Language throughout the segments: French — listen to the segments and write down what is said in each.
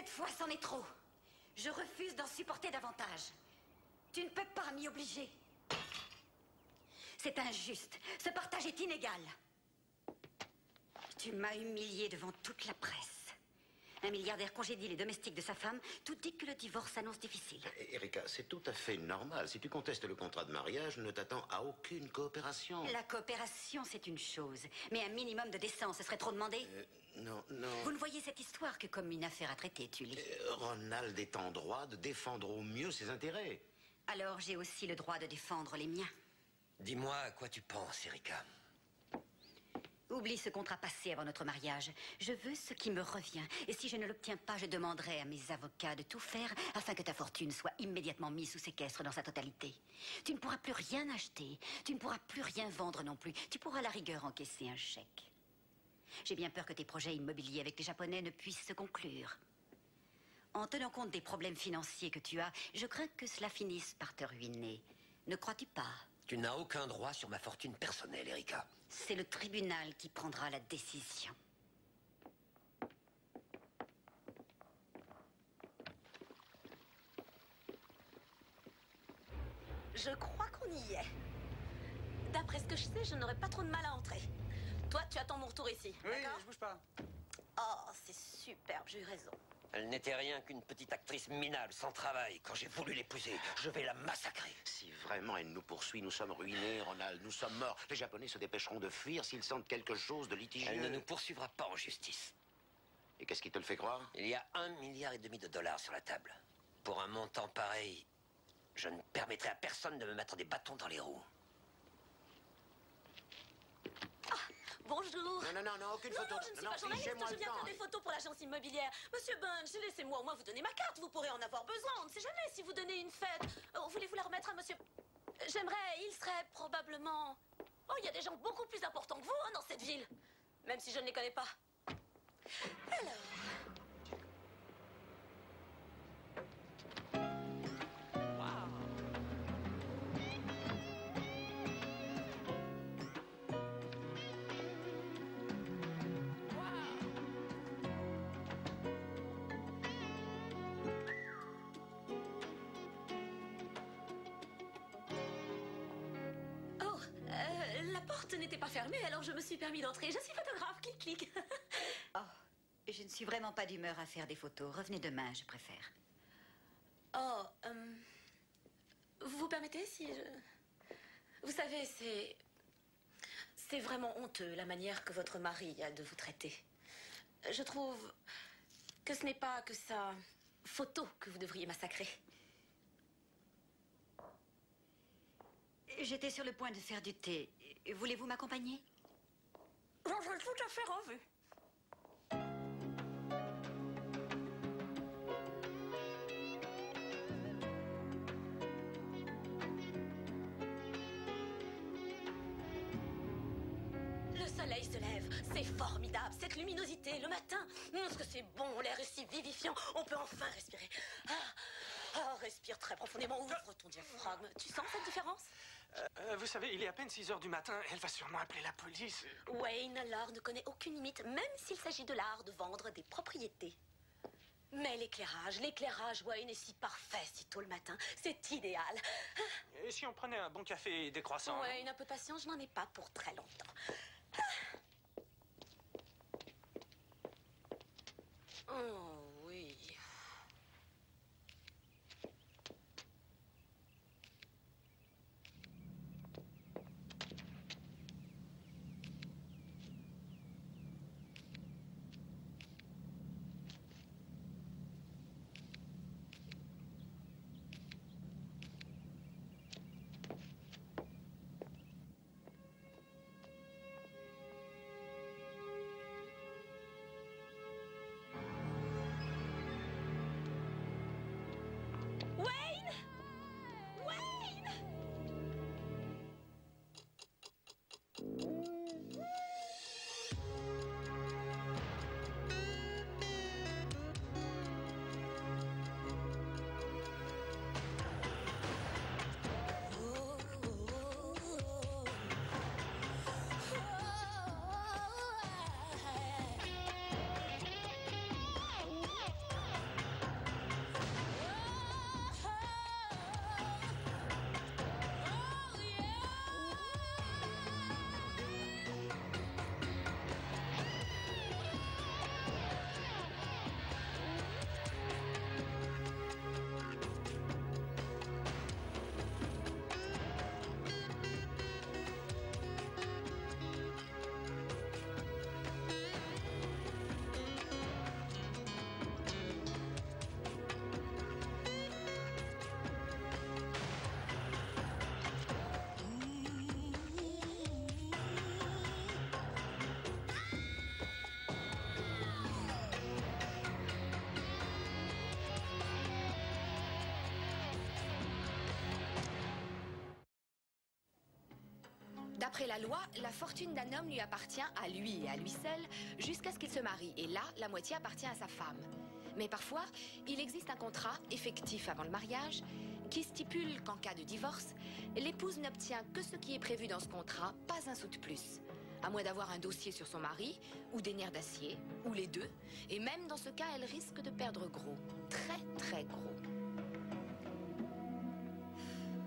Cette fois, c'en est trop. Je refuse d'en supporter davantage. Tu ne peux pas m'y obliger. C'est injuste. Ce partage est inégal. Tu m'as humilié devant toute la presse. Un milliardaire congédie les domestiques de sa femme, tout dit que le divorce s'annonce difficile. Erika, c'est tout à fait normal. Si tu contestes le contrat de mariage, ne t'attends à aucune coopération. La coopération, c'est une chose. Mais un minimum de décence, ce serait trop demandé? Non, non. Vous ne voyez cette histoire que comme une affaire à traiter, Tully. Ronald est en droit de défendre au mieux ses intérêts. Alors j'ai aussi le droit de défendre les miens. Dis-moi à quoi tu penses, Erika. Oublie ce contrat passé avant notre mariage. Je veux ce qui me revient. Et si je ne l'obtiens pas, je demanderai à mes avocats de tout faire afin que ta fortune soit immédiatement mise sous séquestre dans sa totalité. Tu ne pourras plus rien acheter. Tu ne pourras plus rien vendre non plus. Tu pourras à la rigueur encaisser un chèque. J'ai bien peur que tes projets immobiliers avec les Japonais ne puissent se conclure. En tenant compte des problèmes financiers que tu as, je crains que cela finisse par te ruiner. Ne crois-tu pas ? Tu n'as aucun droit sur ma fortune personnelle, Erika. C'est le tribunal qui prendra la décision. Je crois qu'on y est. D'après ce que je sais, je n'aurai pas trop de mal à entrer. Toi, tu attends mon retour ici, Oui, d'accord? je bouge pas. Oh, c'est superbe, j'ai eu raison. Elle n'était rien qu'une petite actrice minable, sans travail. Quand j'ai voulu l'épouser, je vais la massacrer. Si vraiment elle nous poursuit, nous sommes ruinés, Ronald. Nous sommes morts. Les Japonais se dépêcheront de fuir s'ils sentent quelque chose de litigieux. Elle ne nous poursuivra pas en justice. Et qu'est-ce qui te le fait croire? Il y a 1,5 milliard de dollars sur la table. Pour un montant pareil, je ne permettrai à personne de me mettre des bâtons dans les roues. Bonjour. Non, aucune photo. Non, je ne suis pas journaliste, je viens faire des photos pour l'agence immobilière. Monsieur Bunch, laissez-moi au moins vous donner ma carte, vous pourrez en avoir besoin, on ne sait jamais si vous donnez une fête. Voulez-vous la remettre à monsieur... J'aimerais, il serait probablement... Oh, il y a des gens beaucoup plus importants que vous hein, dans cette ville. Même si je ne les connais pas. Alors... La porte n'était pas fermée, alors je me suis permis d'entrer. Je suis photographe, clic, clic. Oh, je ne suis vraiment pas d'humeur à faire des photos. Revenez demain, je préfère. Oh, vous permettez si je... Vous savez, c'est vraiment honteux la manière que votre mari a de vous traiter. Je trouve que ce n'est pas que sa photo que vous devriez massacrer. J'étais sur le point de faire du thé. Voulez-vous m'accompagner? J'en suis tout à fait revue. Le soleil se lève, c'est formidable, cette luminosité, le matin. Est-ce que c'est bon, l'air est si vivifiant, on peut enfin respirer. Respire très profondément, ouvre ton diaphragme. Tu sens cette différence? Vous savez, il est à peine 6 heures du matin. Elle va sûrement appeler la police. Wayne, l'art ne connaît aucune limite, même s'il s'agit de l'art de vendre des propriétés. Mais l'éclairage, Wayne, est si parfait si tôt le matin. C'est idéal. Et si on prenait un bon café et des croissants? Wayne, un peu patience, je n'en ai pas pour très longtemps. Oh, oui. D'après la loi, la fortune d'un homme lui appartient à lui et à lui seul jusqu'à ce qu'il se marie. Et là, la moitié appartient à sa femme. Mais parfois, il existe un contrat effectif avant le mariage qui stipule qu'en cas de divorce, l'épouse n'obtient que ce qui est prévu dans ce contrat, pas un sou de plus. À moins d'avoir un dossier sur son mari, ou des nerfs d'acier, ou les deux. Et même dans ce cas, elle risque de perdre gros. Très, très gros.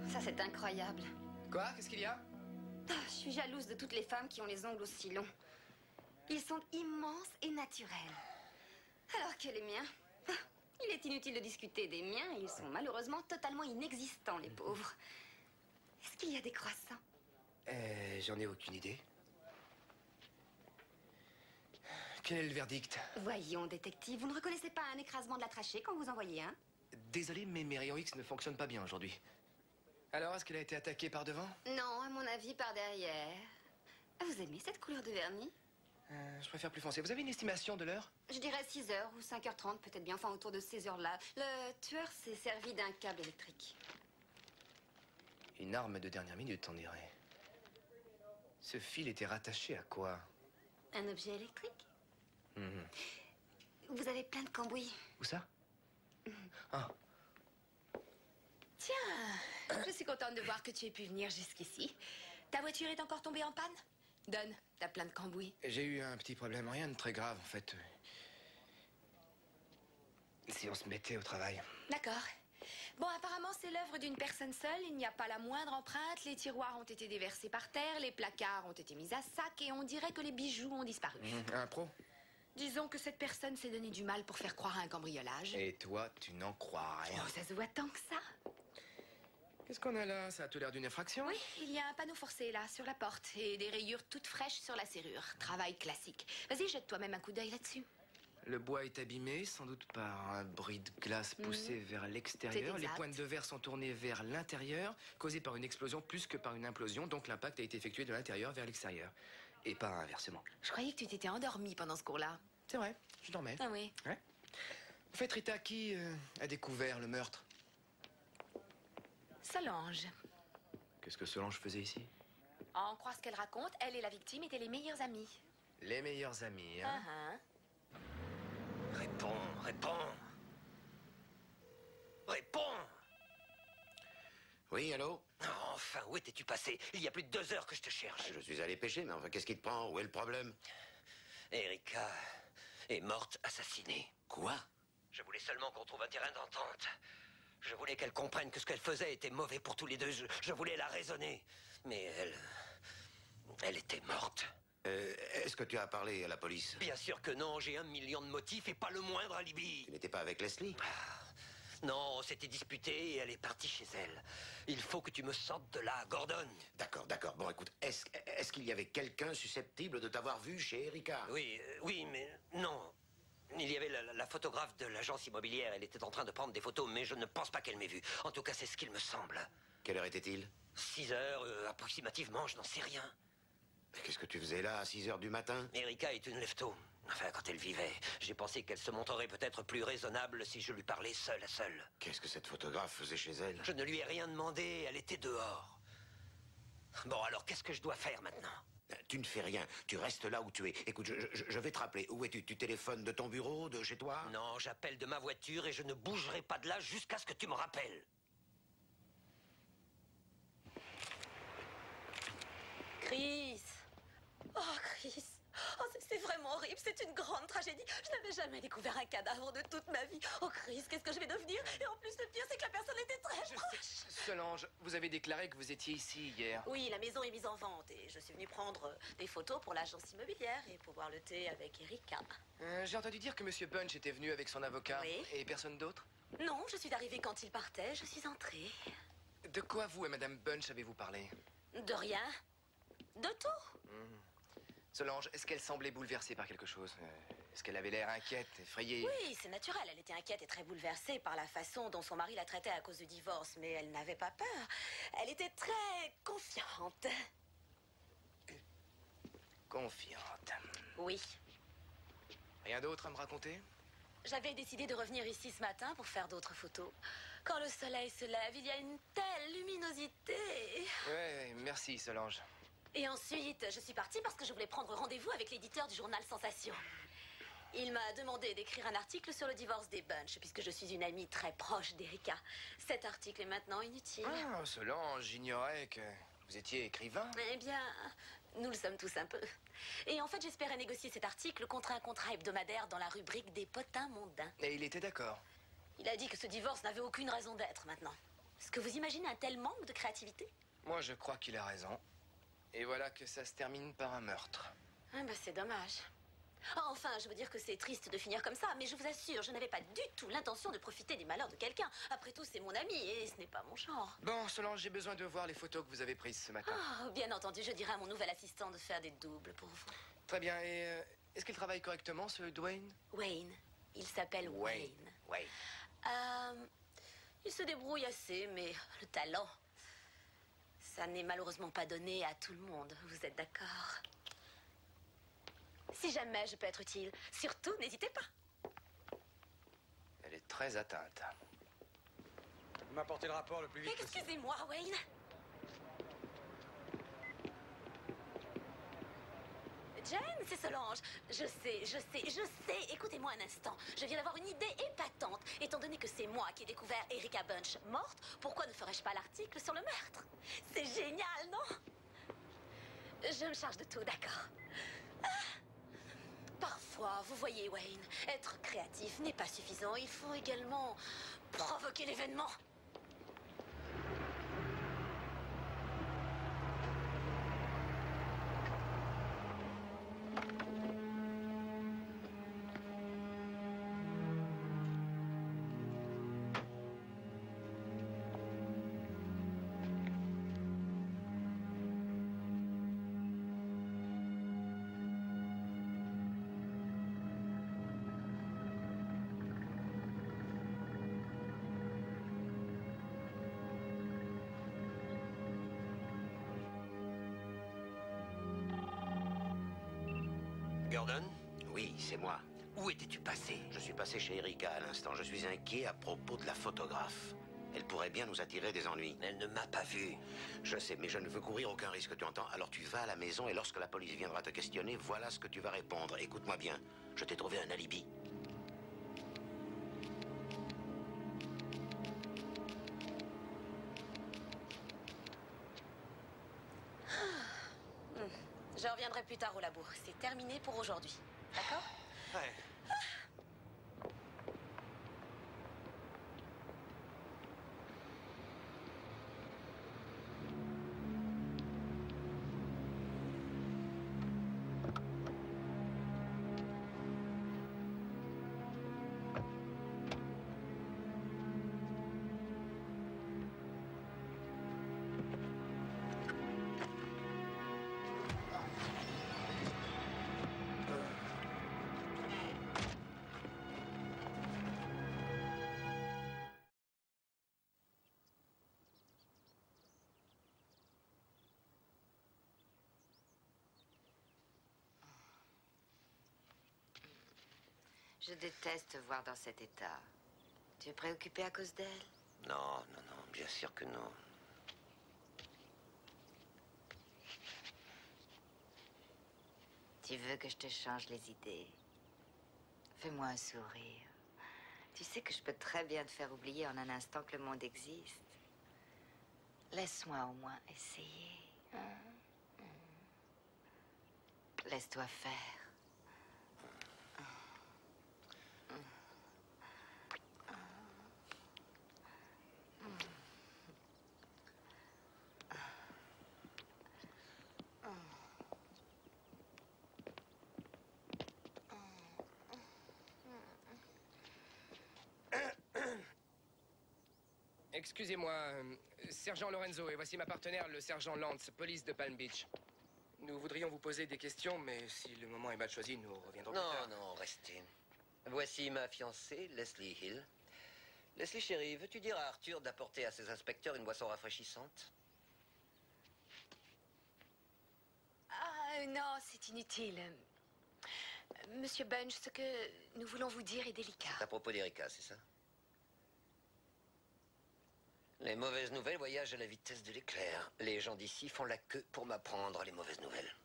Ça, c'est incroyable. Quoi? Qu'est-ce qu'il y a? Je suis jalouse de toutes les femmes qui ont les ongles aussi longs. Ils sont immenses et naturels. Alors que les miens... Il est inutile de discuter des miens, ils sont malheureusement totalement inexistants, les pauvres. Est-ce qu'il y a des croissants? J'en ai aucune idée. Quel est le verdict? Voyons, détective, vous ne reconnaissez pas un écrasement de la trachée quand vous en voyez un? Désolé, mais mes rayons X ne fonctionnent pas bien aujourd'hui. Alors, est-ce qu'elle a été attaquée par devant? Non, à mon avis, par derrière. Vous aimez cette couleur de vernis? Je préfère plus foncé. Vous avez une estimation de l'heure? Je dirais 6h ou 5h30, peut-être bien, enfin autour de ces heures-là. Le tueur s'est servi d'un câble électrique. Une arme de dernière minute, on dirait. Ce fil était rattaché à quoi? Un objet électrique? Vous avez plein de cambouis. Où ça? Ah. Tiens, je suis contente de voir que tu aies pu venir jusqu'ici. Ta voiture est encore tombée en panne? Donne, t'as plein de cambouis. J'ai eu un petit problème, rien de très grave, en fait. Si on se mettait au travail. D'accord. Bon, apparemment, c'est l'œuvre d'une personne seule. Il n'y a pas la moindre empreinte. Les tiroirs ont été déversés par terre, les placards ont été mis à sac et on dirait que les bijoux ont disparu. Un pro? Disons que cette personne s'est donné du mal pour faire croire à un cambriolage. Et toi, tu n'en crois rien. Oh, ça se voit tant que ça. Qu'est-ce qu'on a là? Ça a tout l'air d'une infraction? Oui, il y a un panneau forcé là, sur la porte, et des rayures toutes fraîches sur la serrure. Travail classique. Vas-y, jette toi-même un coup d'œil là-dessus. Le bois est abîmé, sans doute par un bris de glace poussé vers l'extérieur. C'est Les exact. pointes de verre sont tournées vers l'intérieur, causées par une explosion plus que par une implosion, donc l'impact a été effectué de l'intérieur vers l'extérieur. Et pas inversement. Je croyais que tu t'étais endormi pendant ce cours-là. C'est vrai, je dormais. Ah oui. Ouais. En fait, Rita, qui a découvert le meurtre? Solange. Qu'est-ce que Solange faisait ici? À en croire ce qu'elle raconte, elle et la victime étaient les meilleures amies. Les meilleurs amis, hein? Réponds, réponds. Réponds. Oui, allô? Oh, enfin, où étais-tu passé? Il y a plus de 2 heures que je te cherche. Je suis allé pêcher, mais enfin, qu'est-ce qui te prend? Où est le problème? Erika est morte assassinée. Quoi? Je voulais seulement qu'on trouve un terrain d'entente. Je voulais qu'elle comprenne que ce qu'elle faisait était mauvais pour tous les deux. Je voulais la raisonner. Mais elle était morte. Est-ce que tu as parlé à la police? Bien sûr que non, j'ai 1 million de motifs et pas le moindre alibi. Tu n'étais pas avec Leslie? Non, on s'était disputé et elle est partie chez elle. Il faut que tu me sortes de là, Gordon. D'accord, d'accord. Bon, écoute, est-ce qu'il y avait quelqu'un susceptible de t'avoir vu chez Erika? Oui, mais non. Il y avait la photographe de l'agence immobilière. Elle était en train de prendre des photos, mais je ne pense pas qu'elle m'ait vu. En tout cas, c'est ce qu'il me semble. Quelle heure était-il? 6 heures, approximativement, je n'en sais rien. Mais qu'est-ce que tu faisais là, à 6 heures du matin? Erika est une lefto. Enfin, quand elle vivait, j'ai pensé qu'elle se montrerait peut-être plus raisonnable si je lui parlais seul à seul. Qu'est-ce que cette photographe faisait chez elle? Je ne lui ai rien demandé, elle était dehors. Bon, alors, qu'est-ce que je dois faire maintenant? Tu ne fais rien, tu restes là où tu es. Écoute, je vais te rappeler. Où es-tu? Tu téléphones de ton bureau, de chez toi? Non, j'appelle de ma voiture et je ne bougerai pas de là jusqu'à ce que tu me rappelles. Chris. Oh, Chris. Oh, c'est vraiment horrible. C'est une grande tragédie. Je n'avais jamais découvert un cadavre de toute ma vie. Oh, Chris, qu'est-ce que je vais devenir? Et en plus, le pire, c'est que la personne était très proche. Solange, vous avez déclaré que vous étiez ici hier. Oui, la maison est mise en vente et je suis venue prendre des photos pour l'agence immobilière et pour boire le thé avec Erika. J'ai entendu dire que Monsieur Bunch était venu avec son avocat. Oui. Et personne d'autre? Non, je suis arrivée quand il partait. Je suis entrée. De quoi vous et Madame Bunch avez-vous parlé? De rien. De tout. Solange, est-ce qu'elle semblait bouleversée par quelque chose? Est-ce qu'elle avait l'air inquiète, effrayée? Oui, c'est naturel. Elle était inquiète et très bouleversée par la façon dont son mari la traitait à cause du divorce. Mais elle n'avait pas peur. Elle était très confiante. Confiante. Oui. Rien d'autre à me raconter? J'avais décidé de revenir ici ce matin pour faire d'autres photos. Quand le soleil se lève, il y a une telle luminosité. Ouais, merci Solange. Et ensuite, je suis partie parce que je voulais prendre rendez-vous avec l'éditeur du journal Sensation. Il m'a demandé d'écrire un article sur le divorce des Bunch, puisque je suis une amie très proche d'Erika. Cet article est maintenant inutile. Ah, Solange, j'ignorais que vous étiez écrivain. Eh bien, nous le sommes tous un peu. Et en fait, j'espérais négocier cet article contre un contrat hebdomadaire dans la rubrique des potins mondains. Et il était d'accord. Il a dit que ce divorce n'avait aucune raison d'être maintenant. Est-ce que vous imaginez un tel manque de créativité? Moi, je crois qu'il a raison. Et voilà que ça se termine par un meurtre. Ah bah c'est dommage. Enfin, je veux dire que c'est triste de finir comme ça, mais je vous assure, je n'avais pas du tout l'intention de profiter des malheurs de quelqu'un. Après tout, c'est mon ami et ce n'est pas mon genre. Bon, Solange, j'ai besoin de voir les photos que vous avez prises ce matin. Oh, bien entendu, je dirai à mon nouvel assistant de faire des doubles pour vous. Très bien, et est-ce qu'il travaille correctement, ce Dwayne? Wayne. Il s'appelle Wayne. Wayne. Il se débrouille assez, mais le talent, ça n'est malheureusement pas donné à tout le monde. Vous êtes d'accord? Si jamais je peux être utile, surtout n'hésitez pas. Elle est très atteinte. Vous m'apportez le rapport le plus vite possible. Excusez-moi, Wayne. Jane, c'est Solange. Je sais. Écoutez-moi un instant. Je viens d'avoir une idée épatante. Étant donné que c'est moi qui ai découvert Erika Bunch morte, pourquoi ne ferais-je pas l'article sur le meurtre? C'est génial, non? Je me charge de tout, d'accord. Parfois, vous voyez, Wayne, être créatif n'est pas suffisant. Il faut également provoquer l'événement. Gordon? Oui, c'est moi. Où étais-tu passé? Je suis passé chez Erika à l'instant. Je suis inquiet à propos de la photographe. Elle pourrait bien nous attirer des ennuis. Elle ne m'a pas vu. Je sais, mais je ne veux courir aucun risque, tu entends? Alors tu vas à la maison et lorsque la police viendra te questionner, voilà ce que tu vas répondre. Écoute-moi bien, je t'ai trouvé un alibi. Je reviendrai plus tard au labo. C'est terminé pour aujourd'hui. D'accord? Ouais. Je déteste te voir dans cet état. Tu es préoccupé à cause d'elle? Non, bien sûr que non. Tu veux que je te change les idées? Fais-moi un sourire. Tu sais que je peux très bien te faire oublier en un instant que le monde existe. Laisse-moi au moins essayer. Laisse-toi faire. Excusez-moi, sergent Lorenzo, et voici ma partenaire, le sergent Lance, police de Palm Beach. Nous voudrions vous poser des questions, mais si le moment est mal choisi, nous reviendrons plus tard. Non, restez. Voici ma fiancée, Leslie Hill. Leslie, chérie, veux-tu dire à Arthur d'apporter à ses inspecteurs une boisson rafraîchissante? Ah, non, c'est inutile. Monsieur Bunch, ce que nous voulons vous dire est délicat. C'est à propos d'Erika, c'est ça? Les mauvaises nouvelles voyagent à la vitesse de l'éclair. Les gens d'ici font la queue pour m'apprendre les mauvaises nouvelles.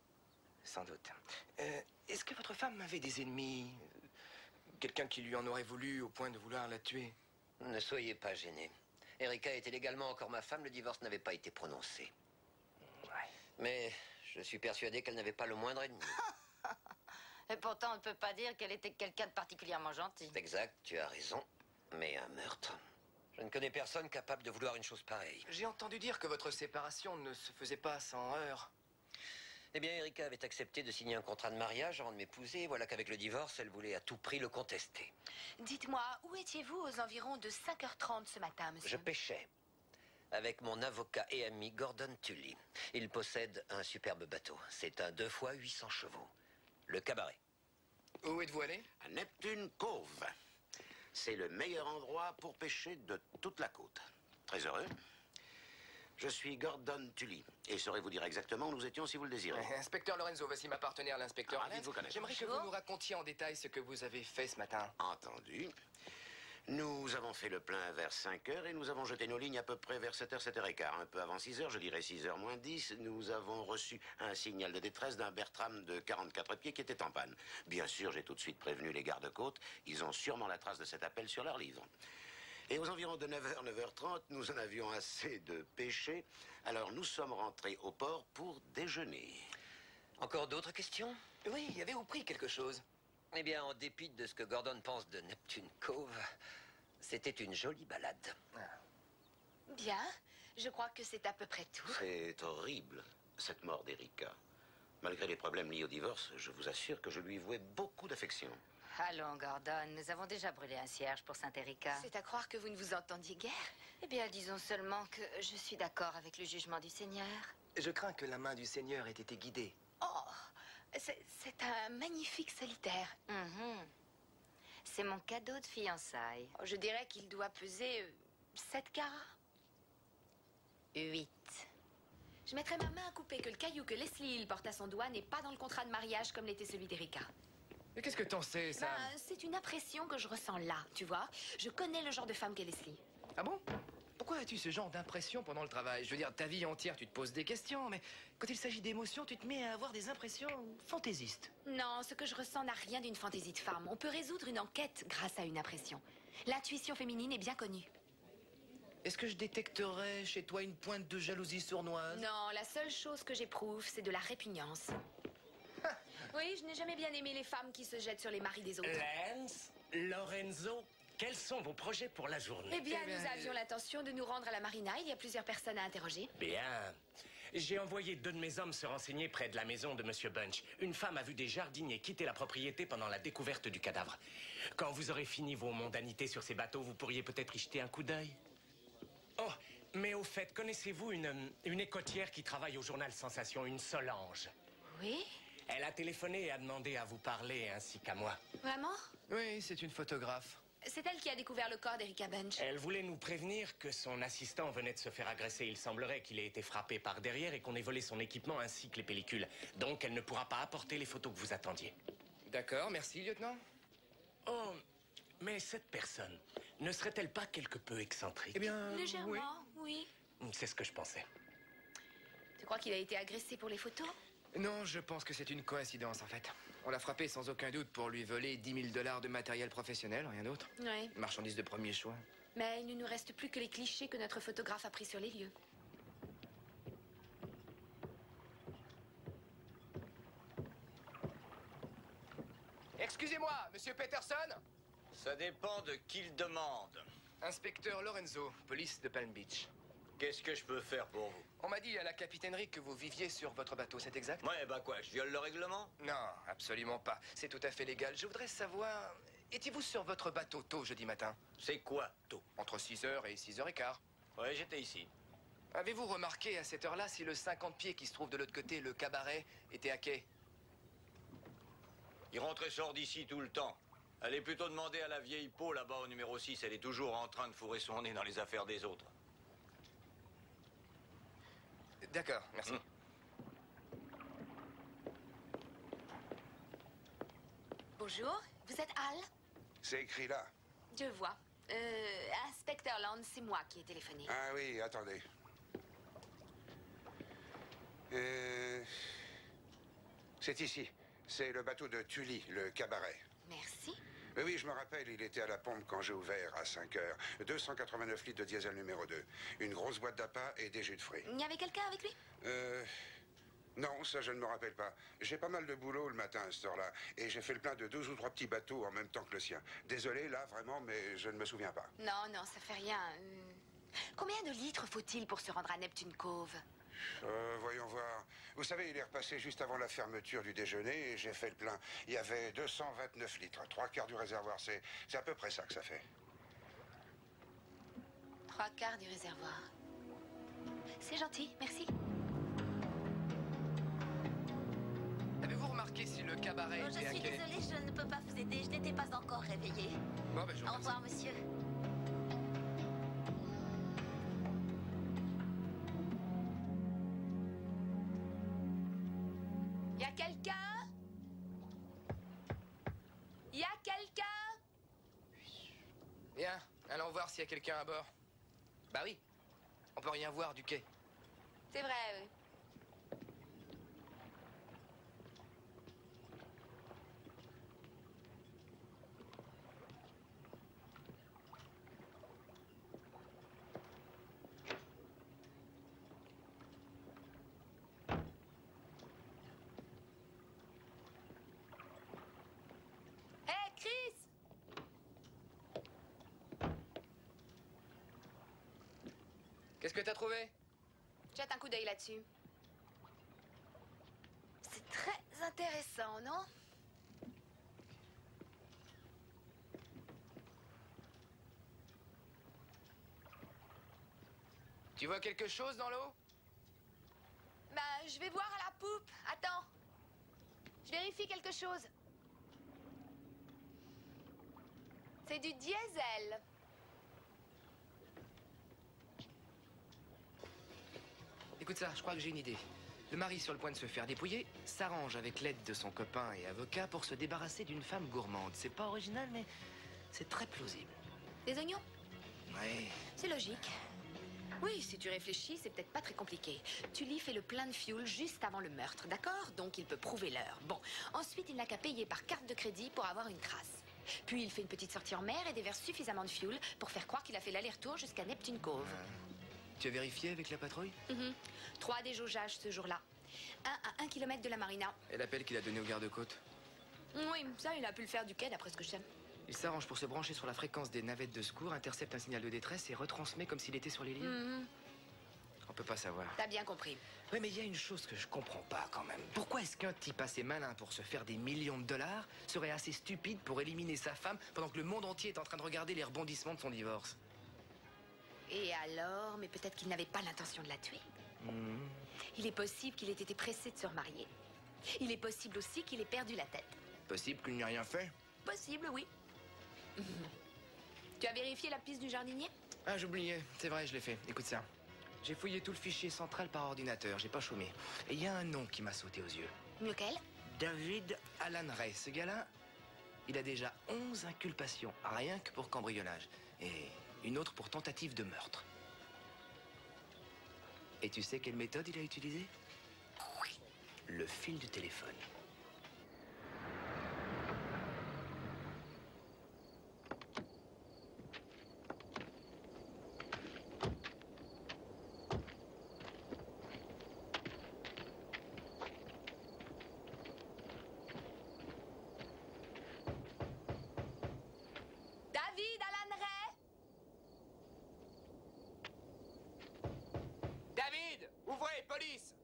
Sans doute. Est-ce que votre femme avait des ennemis? Quelqu'un qui lui en aurait voulu au point de vouloir la tuer? Ne soyez pas gênés. Erika était légalement encore ma femme, le divorce n'avait pas été prononcé. Ouais. Mais je suis persuadé qu'elle n'avait pas le moindre ennemi. Et pourtant, on ne peut pas dire qu'elle était quelqu'un de particulièrement gentil. C'est exact, tu as raison. Mais un meurtre... Je ne connais personne capable de vouloir une chose pareille. J'ai entendu dire que votre séparation ne se faisait pas sans heurts. Eh bien, Erika avait accepté de signer un contrat de mariage avant de m'épouser. Voilà qu'avec le divorce, elle voulait à tout prix le contester. Dites-moi, où étiez-vous aux environs de 5h30 ce matin, monsieur? Je pêchais avec mon avocat et ami Gordon Tully. Il possède un superbe bateau. C'est un 2 fois 800 chevaux. Le Cabaret. Où êtes-vous allé? À Neptune Cove. C'est le meilleur endroit pour pêcher de toute la côte. Très heureux. Je suis Gordon Tully et saurais vous dire exactement où nous étions si vous le désirez. Inspecteur Lorenzo, voici ma partenaire, l'inspecteur. Ravi de vous connaître. J'aimerais que vous nous racontiez en détail ce que vous avez fait ce matin. Entendu. Nous avons fait le plein vers 5 heures et nous avons jeté nos lignes à peu près vers 7h, 7h15. Un peu avant 6h, je dirais 6h moins 10, nous avons reçu un signal de détresse d'un Bertram de 44 pieds qui était en panne. Bien sûr, j'ai tout de suite prévenu les gardes-côtes. Ils ont sûrement la trace de cet appel sur leur livre. Et aux environs de 9h, 9h30, nous en avions assez de pêcher. Alors nous sommes rentrés au port pour déjeuner. Encore d'autres questions? Oui, avez-vous pris quelque chose? Eh bien, en dépit de ce que Gordon pense de Neptune Cove, c'était une jolie balade. Bien, je crois que c'est à peu près tout. C'est horrible, cette mort d'Erika. Malgré les problèmes liés au divorce, je vous assure que je lui vouais beaucoup d'affection. Allons, Gordon, nous avons déjà brûlé un cierge pour Sainte-Erika. C'est à croire que vous ne vous entendiez guère. Eh bien, disons seulement que je suis d'accord avec le jugement du Seigneur. Je crains que la main du Seigneur ait été guidée. Oh, c'est un magnifique solitaire. C'est mon cadeau de fiançailles. Je dirais qu'il doit peser 7 carats. 8. Je mettrais ma main à couper que le caillou que Leslie Hill porte à son doigt n'est pas dans le contrat de mariage comme l'était celui d'Erika. Mais qu'est-ce que t'en sais, Sam? C'est une impression que je ressens là, tu vois. Je connais le genre de femme qu'est Leslie. Ah bon? Pourquoi as-tu ce genre d'impression pendant le travail? Je veux dire, ta vie entière, tu te poses des questions, mais quand il s'agit d'émotions, tu te mets à avoir des impressions fantaisistes. Non, ce que je ressens n'a rien d'une fantaisie de femme. On peut résoudre une enquête grâce à une impression. L'intuition féminine est bien connue. Est-ce que je détecterais chez toi une pointe de jalousie sournoise? Non, la seule chose que j'éprouve, c'est de la répugnance. Oui, je n'ai jamais bien aimé les femmes qui se jettent sur les maris des autres. Lance, Lorenzo, quels sont vos projets pour la journée? Eh bien, nous avions l'intention de nous rendre à la marina. Il y a plusieurs personnes à interroger. Bien. J'ai envoyé 2 de mes hommes se renseigner près de la maison de Monsieur Bunch. Une femme a vu des jardiniers quitter la propriété pendant la découverte du cadavre. Quand vous aurez fini vos mondanités sur ces bateaux, vous pourriez peut-être y jeter un coup d'œil. Oh, mais au fait, connaissez-vous une écotière qui travaille au journal Sensation, une Solange? Oui? Elle a téléphoné et a demandé à vous parler, ainsi qu'à moi. Vraiment? Oui, c'est une photographe. C'est elle qui a découvert le corps d'Erika Bunch. Elle voulait nous prévenir que son assistant venait de se faire agresser. Il semblerait qu'il ait été frappé par derrière et qu'on ait volé son équipement ainsi que les pellicules. Donc, elle ne pourra pas apporter les photos que vous attendiez. D'accord, merci, lieutenant. Oh, mais cette personne, ne serait-elle pas quelque peu excentrique? Eh bien, Légèrement, oui. C'est ce que je pensais. Tu crois qu'il a été agressé pour les photos? Non, je pense que c'est une coïncidence, en fait. On l'a frappé sans aucun doute pour lui voler 10 000 $ de matériel professionnel, rien d'autre. Oui. Marchandise de premier choix. Mais il ne nous reste plus que les clichés que notre photographe a pris sur les lieux. Excusez-moi, monsieur Peterson? Ça dépend de qui le demande. Inspecteur Lorenzo, police de Palm Beach. Qu'est-ce que je peux faire pour vous? On m'a dit à la capitainerie que vous viviez sur votre bateau, c'est exact? Ouais, bah quoi, je viole le règlement? Non, absolument pas. C'est tout à fait légal. Je voudrais savoir... Étiez-vous sur votre bateau tôt jeudi matin? C'est quoi, tôt? Entre 6h et 6h15. Ouais, j'étais ici. Avez-vous remarqué à cette heure-là si le 50 pieds qui se trouve de l'autre côté, le cabaret, était à quai? Il rentre et sort d'ici tout le temps. Allez plutôt demander à la vieille peau là-bas au numéro 6. Elle est toujours en train de fourrer son nez dans les affaires des autres. D'accord, merci. Bonjour, vous êtes Al? C'est écrit là. Je vois. Inspecteur Land, c'est moi qui ai téléphoné. Ah oui, attendez. C'est ici. C'est le bateau de Tully, le cabaret. Merci. Oui, je me rappelle, il était à la pompe quand j'ai ouvert à 5 heures. 289 litres de diesel numéro 2. Une grosse boîte d'appât et des jus de fruits. Il y avait quelqu'un avec lui? Non, ça je ne me rappelle pas. J'ai pas mal de boulot le matin à cette heure-là. Et j'ai fait le plein de 2 ou 3 petits bateaux en même temps que le sien. Désolé, là, vraiment, mais je ne me souviens pas. Non, non, ça fait rien. Combien de litres faut-il pour se rendre à Neptune Cove? Voyons voir. Vous savez, il est repassé juste avant la fermeture du déjeuner et j'ai fait le plein. Il y avait 229 litres, 3/4 du réservoir. C'est à peu près ça que ça fait. 3/4 du réservoir. C'est gentil, merci. Avez-vous remarqué si le cabaret Oh, je était à suis quai? désolée, je ne peux pas vous aider. Je n'étais pas encore réveillée. Bon, ben, je vous Au remercie. revoir, monsieur. Y a quelqu'un? Y a quelqu'un? Bien, allons voir s'il y a quelqu'un à bord. Bah oui, on peut rien voir du quai. C'est vrai, oui. Hé, Chris! Qu'est-ce que t'as trouvé? Jette un coup d'œil là-dessus. C'est très intéressant, non? Tu vois quelque chose dans l'eau? Bah, je vais voir à la poupe. Attends. Je vérifie quelque chose. C'est du diesel. Écoute ça, je crois que j'ai une idée. Le mari sur le point de se faire dépouiller s'arrange avec l'aide de son copain et avocat pour se débarrasser d'une femme gourmande. C'est pas original, mais c'est très plausible. Des oignons? Ouais. C'est logique. Oui, si tu réfléchis, c'est peut-être pas très compliqué. Tully fait le plein de fuel juste avant le meurtre, d'accord? Donc il peut prouver l'heure. Bon, ensuite il n'a qu'à payer par carte de crédit pour avoir une trace. Puis il fait une petite sortie en mer et déverse suffisamment de fuel pour faire croire qu'il a fait l'aller-retour jusqu'à Neptune Cove. Tu as vérifié avec la patrouille? 3 déjaugeages ce jour-là. Un à 1 kilomètre de la marina. Et l'appel qu'il a donné au garde-côte? Oui, ça, il a pu le faire du quai, d'après ce que je sais. Il s'arrange pour se brancher sur la fréquence des navettes de secours, intercepte un signal de détresse et retransmet comme s'il était sur les lignes. On peut pas savoir. T'as bien compris. Oui, mais il y a une chose que je comprends pas quand même. Pourquoi est-ce qu'un type assez malin pour se faire des millions de dollars serait assez stupide pour éliminer sa femme pendant que le monde entier est en train de regarder les rebondissements de son divorce? Et alors, mais peut-être qu'il n'avait pas l'intention de la tuer. Il est possible qu'il ait été pressé de se remarier. Il est possible aussi qu'il ait perdu la tête. Possible qu'il n'y ait rien fait? Possible, oui. Tu as vérifié la piste du jardinier? Ah, j'oubliais. C'est vrai, je l'ai fait. Écoute ça. J'ai fouillé tout le fichier central par ordinateur. J'ai pas chômé. Et il y a un nom qui m'a sauté aux yeux. Lequel? David Alan Ray. Ce gars-là, il a déjà 11 inculpations, rien que pour cambriolage. Et une autre pour tentative de meurtre. Et tu sais quelle méthode il a utilisée? Le fil du téléphone. David Alan Ray? David! Ouvrez, police!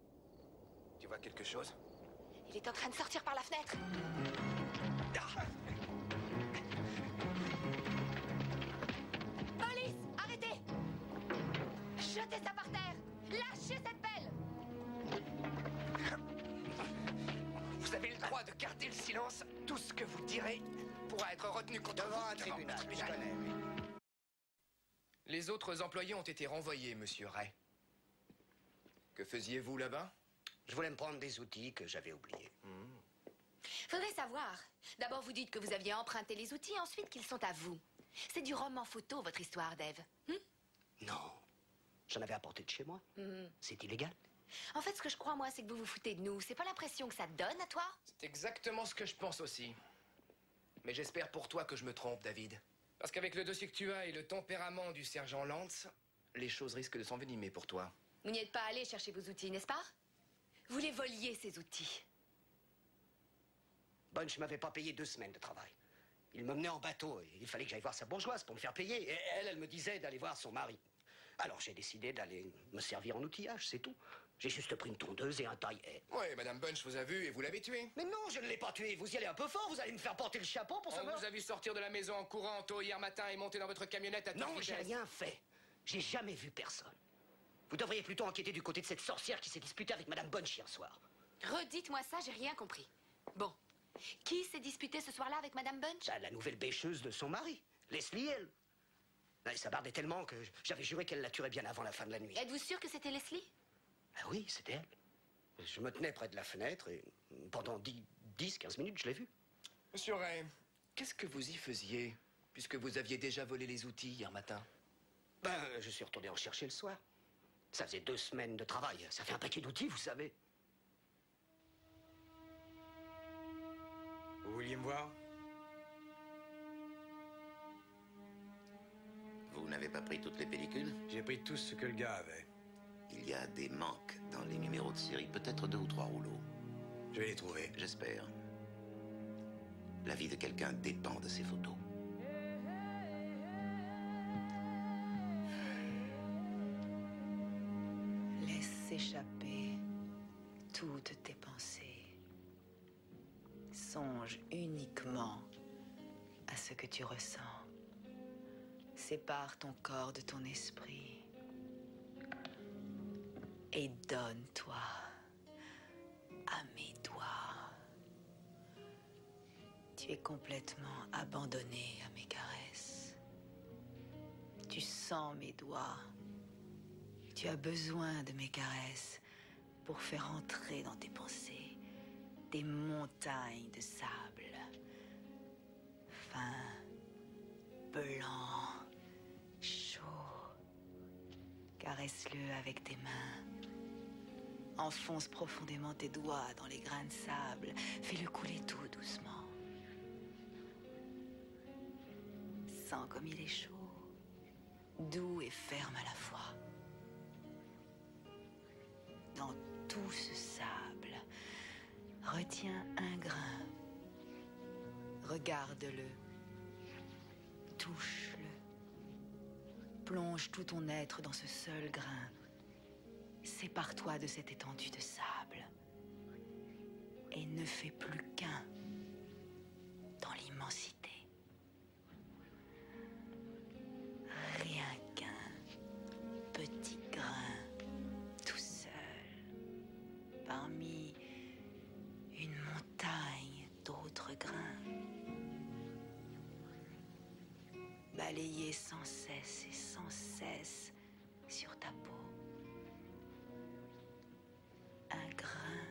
Tu vois quelque chose? Il est en train de sortir par la fenêtre. Police, arrêtez! Jetez ça par terre! Lâchez cette pelle! Vous avez le droit de garder le silence. Tout ce que vous direz pourra être retenu contre Devant vous. un tribunal, je connais, oui. Les autres employés ont été renvoyés, monsieur Ray. Que faisiez-vous là-bas? Je voulais me prendre des outils que j'avais oubliés. Faudrait savoir. D'abord, vous dites que vous aviez emprunté les outils, ensuite qu'ils sont à vous. C'est du roman photo, votre histoire, Dave. Non. J'en avais apporté de chez moi. C'est illégal. En fait, ce que je crois, moi, c'est que vous vous foutez de nous. C'est pas l'impression que ça te donne, à toi? C'est exactement ce que je pense aussi. Mais j'espère pour toi que je me trompe, David. Parce qu'avec le dossier que tu as et le tempérament du sergent Lance, les choses risquent de s'envenimer pour toi. Vous n'y êtes pas allé chercher vos outils, n'est-ce pas? Vous les voliez, ces outils. Bunch m'avait pas payé 2 semaines de travail. Il me menait en bateau et il fallait que j'aille voir sa bourgeoise pour me faire payer. Et elle me disait d'aller voir son mari. Alors j'ai décidé d'aller me servir en outillage, c'est tout. J'ai juste pris une tondeuse et un taille-haie. Oui, Madame Bunch vous a vu et vous l'avez tué. Mais non, je ne l'ai pas tué. Vous y allez un peu fort, vous allez me faire porter le chapeau pour savoir... On vous a vu sortir de la maison en courant tôt hier matin et monter dans votre camionnette à toute Non, vitesse. j'ai rien fait. J'ai jamais vu personne. Vous devriez plutôt enquêter du côté de cette sorcière qui s'est disputée avec Madame Bunch hier soir. Redites-moi ça, j'ai rien compris. Bon. Qui s'est disputé ce soir-là avec Madame Bunch? La nouvelle bêcheuse de son mari, Leslie, elle. Elle s'abardait tellement que j'avais juré qu'elle la tuerait bien avant la fin de la nuit. Êtes-vous sûr que c'était Leslie? Ah oui, c'était elle. Je me tenais près de la fenêtre et pendant 10-15 minutes, je l'ai vue. Monsieur Ray, qu'est-ce que vous y faisiez, puisque vous aviez déjà volé les outils hier matin? Ben, je suis retourné en chercher le soir. Ça faisait 2 semaines de travail. Ça fait un paquet d'outils, vous savez. Vous vouliez me voir? Vous n'avez pas pris toutes les pellicules? J'ai pris tout ce que le gars avait. Il y a des manques dans les numéros de série, peut-être 2 ou 3 rouleaux. Je vais les trouver. J'espère. La vie de quelqu'un dépend de ses photos. Laisse s'échapper toutes tes pensées. Songe uniquement à ce que tu ressens. Sépare ton corps de ton esprit. Et donne-toi à mes doigts. Tu es complètement abandonné à mes caresses. Tu sens mes doigts. Tu as besoin de mes caresses pour faire entrer dans tes pensées des montagnes de sable. Fin, blanc, chaud. Caresse-le avec tes mains. Enfonce profondément tes doigts dans les grains de sable. Fais-le couler tout doucement. Sens comme il est chaud. Doux et ferme à la fois. Dans tout ce sable, retiens un grain. Regarde-le. Touche-le. Plonge tout ton être dans ce seul grain. Sépare-toi de cette étendue de sable. Et ne fais plus qu'un dans l'immensité. Rien qu'un petit grain, tout seul, parmi une montagne d'autres grains. Balayé sans cesse et sans cesse sur ta peau. Un grain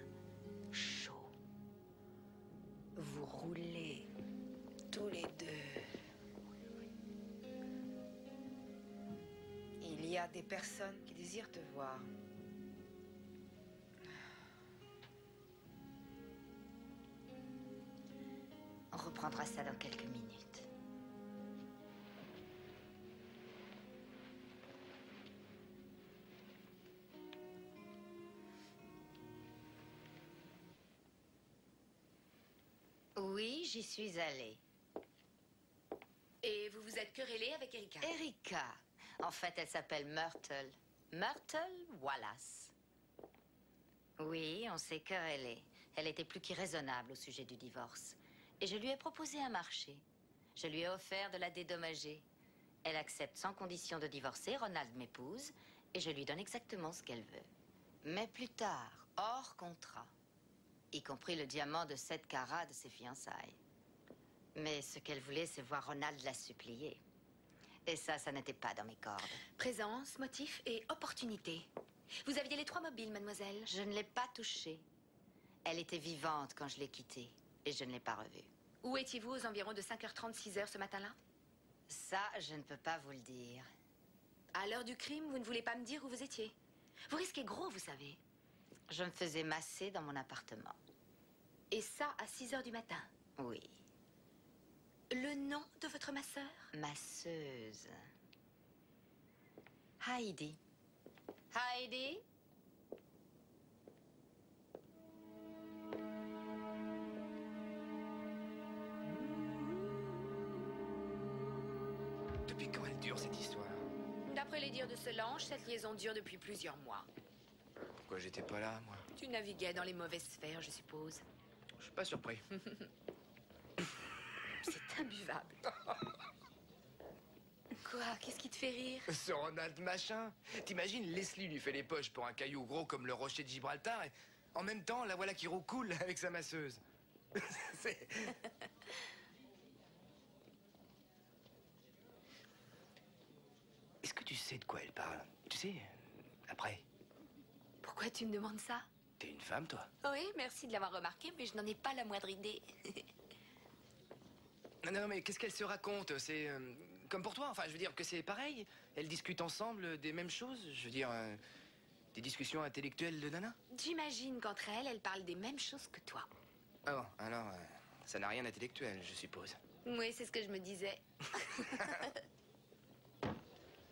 chaud. Vous roulez tous les deux. Il y a des personnes qui désirent te voir. On reprendra ça dans quelques minutes. Oui, j'y suis allée. Et vous vous êtes querellé avec Erika? Erika. En fait, elle s'appelle Myrtle. Myrtle Wallace. Oui, on s'est querellé. Elle était plus qu'irraisonnable au sujet du divorce. Et je lui ai proposé un marché. Je lui ai offert de la dédommager. Elle accepte sans condition de divorcer, Ronald m'épouse, et je lui donne exactement ce qu'elle veut. Mais plus tard, hors contrat, y compris le diamant de 7 carats de ses fiançailles. Mais ce qu'elle voulait, c'est voir Ronald la supplier. Et ça n'était pas dans mes cordes. Présence, motif et opportunité. Vous aviez les 3 mobiles, mademoiselle? Je ne l'ai pas touchée. Elle était vivante quand je l'ai quittée, et je ne l'ai pas revue. Où étiez-vous aux environs de 5h30, 6h ce matin-là? Ça, je ne peux pas vous le dire. À l'heure du crime, vous ne voulez pas me dire où vous étiez? Vous risquez gros, vous savez. Je me faisais masser dans mon appartement. Et ça, à 6 heures du matin? Oui. Le nom de votre masseur? Masseuse. Heidi. Heidi? Depuis quand elle dure, cette histoire? D'après les dires de Solange, cette liaison dure depuis plusieurs mois. Pourquoi j'étais pas là, moi? Tu naviguais dans les mauvaises sphères, je suppose. Je suis pas surpris. C'est imbuvable. Quoi? Qu'est-ce qui te fait rire? Ce Ronald machin. T'imagines, Leslie lui fait les poches pour un caillou gros comme le rocher de Gibraltar et en même temps, la voilà qui roucoule avec sa masseuse. C'est... Est-ce que tu sais de quoi elle parle? Tu sais, après. Pourquoi tu me demandes ça? T'es une femme, toi? Oui, merci de l'avoir remarqué, mais je n'en ai pas la moindre idée. Non, mais qu'est-ce qu'elle se raconte? C'est comme pour toi, enfin, je veux dire que c'est pareil. Elles discutent ensemble des mêmes choses. Je veux dire, des discussions intellectuelles de nana. J'imagine qu'entre elles, elles parlent des mêmes choses que toi. Ah bon, alors, ça n'a rien d'intellectuel, je suppose. Oui, c'est ce que je me disais.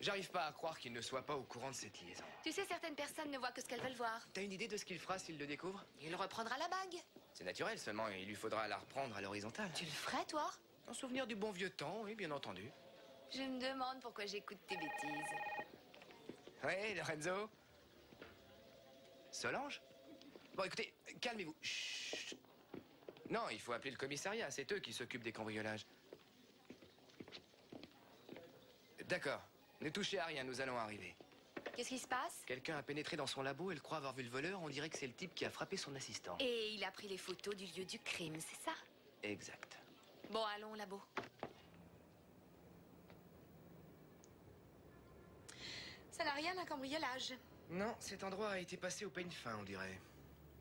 J'arrive pas à croire qu'il ne soit pas au courant de cette liaison. Tu sais, certaines personnes ne voient que ce qu'elles veulent voir. T'as une idée de ce qu'il fera s'il le découvre? Il reprendra la bague. C'est naturel, seulement il lui faudra la reprendre à l'horizontale. Tu le ferais, toi? En souvenir du bon vieux temps, oui, bien entendu. Je me demande pourquoi j'écoute tes bêtises. Oui, Lorenzo? Solange? Bon, écoutez, calmez-vous. Chut. Non, il faut appeler le commissariat, c'est eux qui s'occupent des cambriolages. D'accord. Ne touchez à rien, nous allons arriver. Qu'est-ce qui se passe? Quelqu'un a pénétré dans son labo, elle croit avoir vu le voleur, on dirait que c'est le type qui a frappé son assistant. Et il a pris les photos du lieu du crime, c'est ça? Exact. Bon, allons au labo. Ça n'a rien d'un cambriolage. Non, cet endroit a été passé au peigne fin, on dirait.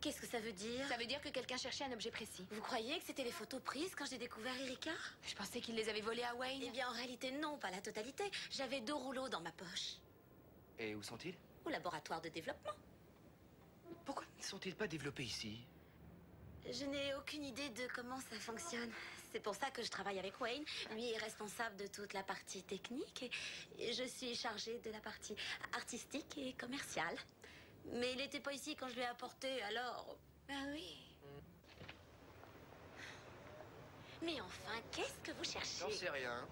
Qu'est-ce que ça veut dire? Ça veut dire que quelqu'un cherchait un objet précis. Vous croyez que c'était les photos prises quand j'ai découvert Erika? Je pensais qu'il les avait volées à Wayne. Eh bien, en réalité, non, pas la totalité. J'avais 2 rouleaux dans ma poche. Et où sont-ils? Au laboratoire de développement. Pourquoi ne sont-ils pas développés ici? Je n'ai aucune idée de comment ça fonctionne. C'est pour ça que je travaille avec Wayne. Lui est responsable de toute la partie technique et je suis chargée de la partie artistique et commerciale. Mais il n'était pas ici quand je lui ai apporté, alors... Ah oui. Mais enfin, qu'est-ce que vous cherchez? J'en sais rien.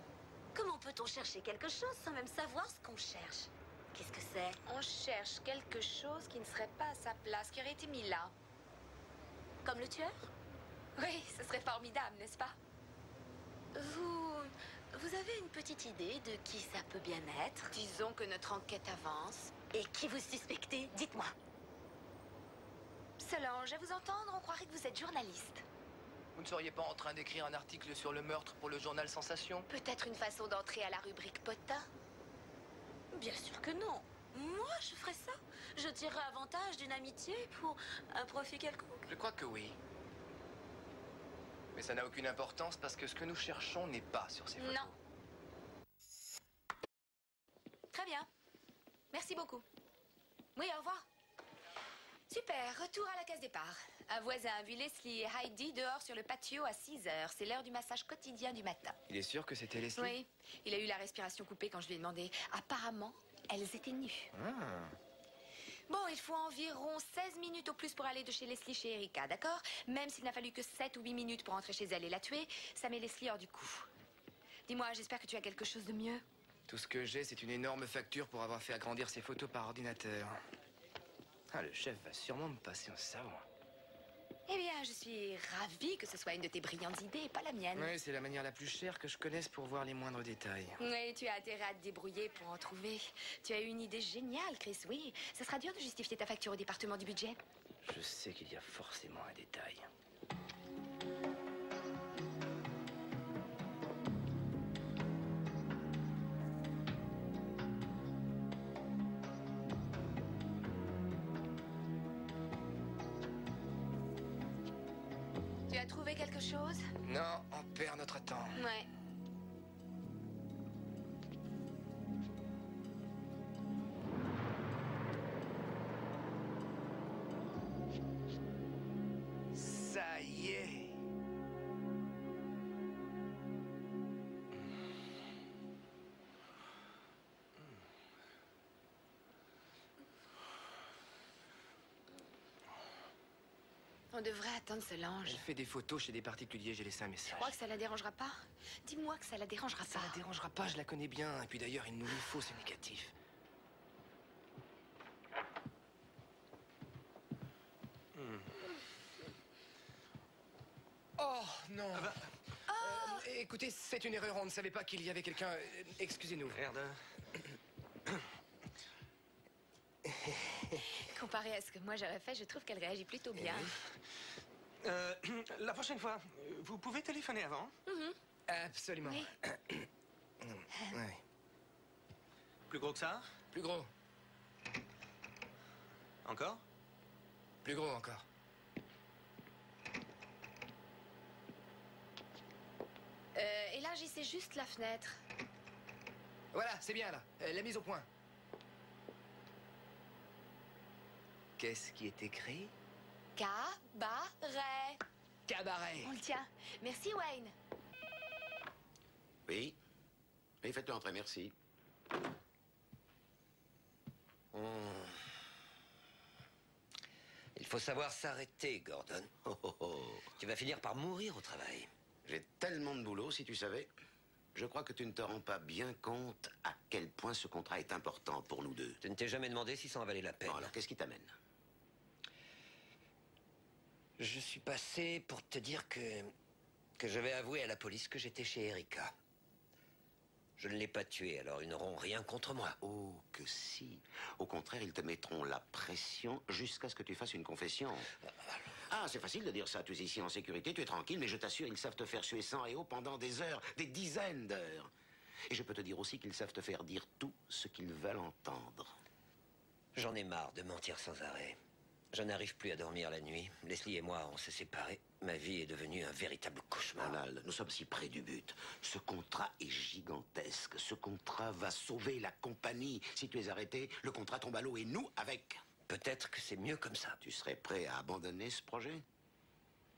Comment peut-on chercher quelque chose sans même savoir ce qu'on cherche? Qu'est-ce que c'est? On cherche quelque chose qui ne serait pas à sa place, qui aurait été mis là. Comme le tueur? Oui, ce serait formidable, n'est-ce pas? Vous avez une petite idée de qui ça peut bien être? Disons que notre enquête avance. Et qui vous suspectez? Dites-moi. Solange, à vous entendre, on croirait que vous êtes journaliste. Vous ne seriez pas en train d'écrire un article sur le meurtre pour le journal Sensation? Peut-être une façon d'entrer à la rubrique potin? Bien sûr que non. Moi, je ferais ça. Je tirerais avantage d'une amitié pour un profit quelconque. Je crois que oui. Mais ça n'a aucune importance parce que ce que nous cherchons n'est pas sur ces photos. Non. Très bien. Merci beaucoup. Oui, au revoir. Super, retour à la case départ. Un voisin a vu Leslie et Heidi dehors sur le patio à 6 heures. C'est l'heure du massage quotidien du matin. Il est sûr que c'était Leslie? Oui, il a eu la respiration coupée quand je lui ai demandé. Apparemment, elles étaient nues. Ah. Bon, il faut environ 16 minutes au plus pour aller de chez Leslie chez Erika, d'accord? Même s'il n'a fallu que 7 ou 8 minutes pour entrer chez elle et la tuer, ça met Leslie hors du coup. Dis-moi, j'espère que tu as quelque chose de mieux. Tout ce que j'ai, c'est une énorme facture pour avoir fait agrandir ces photos par ordinateur. Ah, le chef va sûrement me passer un savon. Eh bien, je suis ravie que ce soit une de tes brillantes idées et pas la mienne. Oui, c'est la manière la plus chère que je connaisse pour voir les moindres détails. Oui, tu as intérêt à te débrouiller pour en trouver. Tu as eu une idée géniale, Chris, oui. Ça sera dur de justifier ta facture au département du budget. Je sais qu'il y a forcément un détail. Tu as trouvé quelque chose? Non, on perd notre temps. Ouais. On devrait attendre Solange. Elle fait des photos chez des particuliers, j'ai laissé un Tu message. crois que ça la dérangera pas? Dis-moi que ça la dérangera Ça pas. la dérangera pas, je la connais bien. Et puis d'ailleurs, il nous le faut, c'est négatif. Oh, non. Écoutez, c'est une erreur, on ne savait pas qu'il y avait quelqu'un... Excusez-nous. Merde. Comparé à ce que moi j'aurais fait, je trouve qu'elle réagit plutôt bien. La prochaine fois, vous pouvez téléphoner avant? Absolument. Oui. Ouais. Plus gros que ça? Plus gros. Encore? Plus gros encore. Élargissez juste la fenêtre. Voilà, c'est bien là. La mise au point. Qu'est-ce qui est écrit? Cabaret. Cabaret. On le tient. Merci, Wayne. Oui. Oui, faites-le entrer, merci. Il faut savoir s'arrêter, Gordon. Tu vas finir par mourir au travail. J'ai tellement de boulot, si tu savais. Je crois que tu ne te rends pas bien compte à quel point ce contrat est important pour nous deux. Tu ne t'es jamais demandé si ça en valait la peine. Bon, alors, qu'est-ce qui t'amène? Je suis passé pour te dire que je vais avouer à la police que j'étais chez Erika. Je ne l'ai pas tuée, alors ils n'auront rien contre moi. Oh, que si. Au contraire, ils te mettront la pression jusqu'à ce que tu fasses une confession. Ah, c'est facile de dire ça. Tu es ici en sécurité, tu es tranquille, mais je t'assure, ils savent te faire suer sang et eau pendant des heures, des dizaines d'heures. Et je peux te dire aussi qu'ils savent te faire dire tout ce qu'ils veulent entendre. J'en ai marre de mentir sans arrêt. Je n'arrive plus à dormir la nuit. Leslie et moi, on s'est séparés. Ma vie est devenue un véritable cauchemar. Ronald, nous sommes si près du but. Ce contrat est gigantesque. Ce contrat va sauver la compagnie. Si tu es arrêté, le contrat tombe à l'eau et nous avec. Peut-être que c'est mieux comme ça. Tu serais prêt à abandonner ce projet?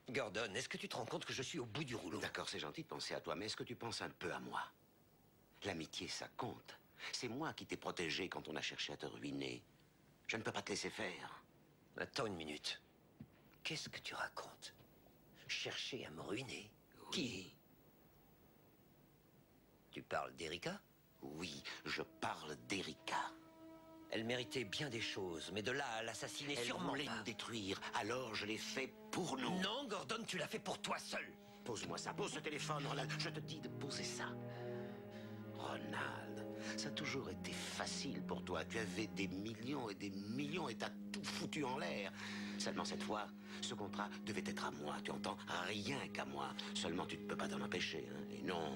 Gordon, est-ce que tu te rends compte que je suis au bout du rouleau? D'accord, c'est gentil de penser à toi, mais est-ce que tu penses un peu à moi? L'amitié, ça compte. C'est moi qui t'ai protégé quand on a cherché à te ruiner. Je ne peux pas te laisser faire. Attends une minute. Qu'est-ce que tu racontes? Chercher à me ruiner? Oui. Qui? Tu parles d'Erika? Oui, je parle d'Erika. Elle méritait bien des choses, mais de là à l'assassiner, sûrement Elle voulait pas. nous détruire, alors je l'ai fait pour nous. Non, Gordon, tu l'as fait pour toi seul. Pose-moi ça, pose ce téléphone, Ronald. Je te dis de poser ça. Ronald, ça a toujours été facile pour toi. Tu avais des millions et t'as tout foutu en l'air. Seulement cette fois, ce contrat devait être à moi, tu entends? Rien qu'à moi. Seulement tu ne peux pas t'en empêcher, hein? Et non.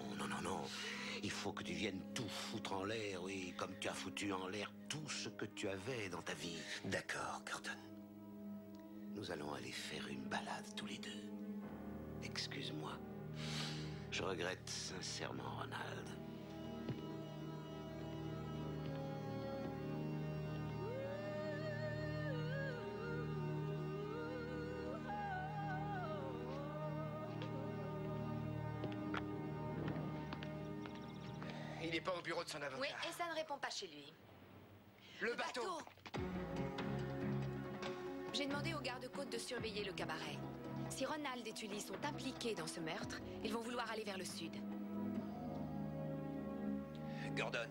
Il faut que tu viennes tout foutre en l'air, oui, comme tu as foutu en l'air tout ce que tu avais dans ta vie. D'accord, Gordon. Nous allons aller faire une balade tous les deux. Excuse-moi. Je regrette sincèrement, Ronald. Il n'est pas au bureau de son avocat. Oui, et ça ne répond pas chez lui. Le bateau. J'ai demandé aux gardes-côtes de surveiller le cabaret. Si Ronald et Tully sont impliqués dans ce meurtre, ils vont vouloir aller vers le sud. Gordon.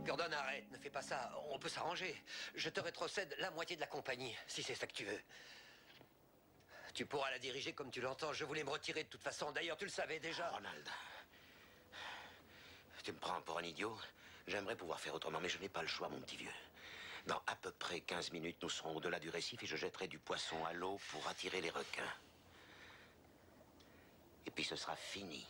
Gordon, arrête, ne fais pas ça. On peut s'arranger. Je te rétrocède la moitié de la compagnie, si c'est ça que tu veux. Tu pourras la diriger comme tu l'entends. Je voulais me retirer de toute façon. D'ailleurs, tu le savais déjà. Ronald, tu me prends pour un idiot? J'aimerais pouvoir faire autrement, mais je n'ai pas le choix, mon petit vieux. Dans à peu près 15 minutes, nous serons au-delà du récif et je jetterai du poisson à l'eau pour attirer les requins. Et puis ce sera fini.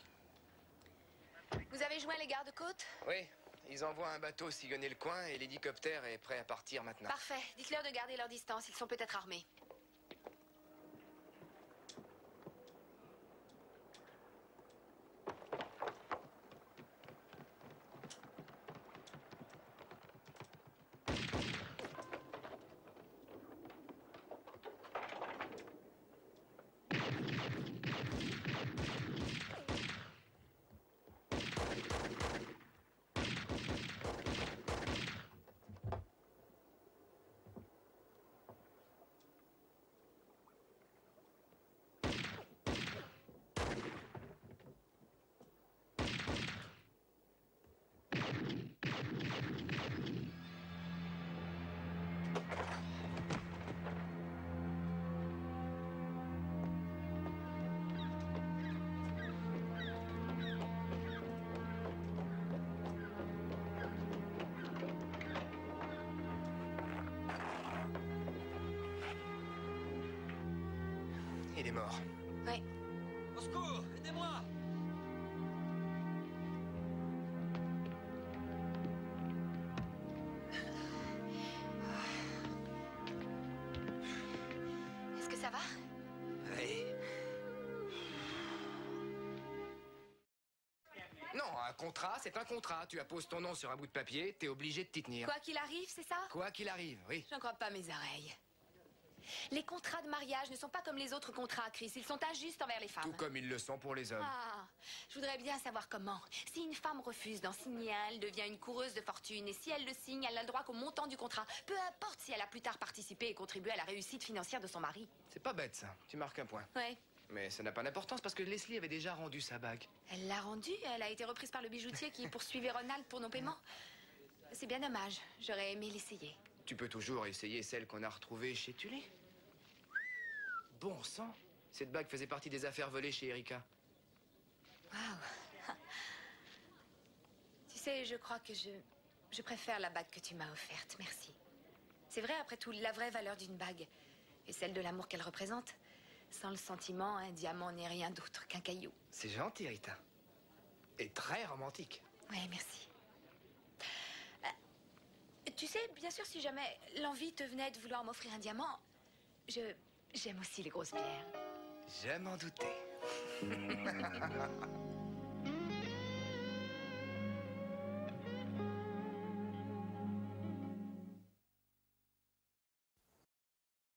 Vous avez joint les gardes-côtes? Oui, ils envoient un bateau sillonner le coin et l'hélicoptère est prêt à partir maintenant. Parfait. Dites-leur de garder leur distance. Ils sont peut-être armés. des morts. Oui. Au secours, aidez-moi! Est-ce que ça va? Oui. Non, un contrat, c'est un contrat. Tu apposes ton nom sur un bout de papier, t'es obligé de t'y tenir. Quoi qu'il arrive, c'est ça? Quoi qu'il arrive, oui. Je ne crois pas mes oreilles. Les contrats de mariage ne sont pas comme les autres contrats, Chris. Ils sont injustes envers les femmes. Tout comme ils le sont pour les hommes. Ah, je voudrais bien savoir comment. Si une femme refuse d'en signer un, elle devient une coureuse de fortune. Et si elle le signe, elle a le droit qu'au montant du contrat. Peu importe si elle a plus tard participé et contribué à la réussite financière de son mari. C'est pas bête, ça. Tu marques un point. Ouais. Mais ça n'a pas d'importance parce que Leslie avait déjà rendu sa bague. Elle l'a rendue. Elle a été reprise par le bijoutier qui poursuivait Ronald pour nos paiements. C'est bien dommage. J'aurais aimé l'essayer. Tu peux toujours essayer celle qu'on a retrouvée chez Tully. Bon sang, cette bague faisait partie des affaires volées chez Erika. Waouh. Tu sais, je crois que je préfère la bague que tu m'as offerte. Merci. C'est vrai, après tout, la vraie valeur d'une bague est celle de l'amour qu'elle représente. Sans le sentiment, un diamant n'est rien d'autre qu'un caillou. C'est gentil, Rita. Et très romantique. Oui, merci. Tu sais, bien sûr, si jamais l'envie te venait de vouloir m'offrir un diamant, j'aime aussi les grosses pierres. Je m'en doutais.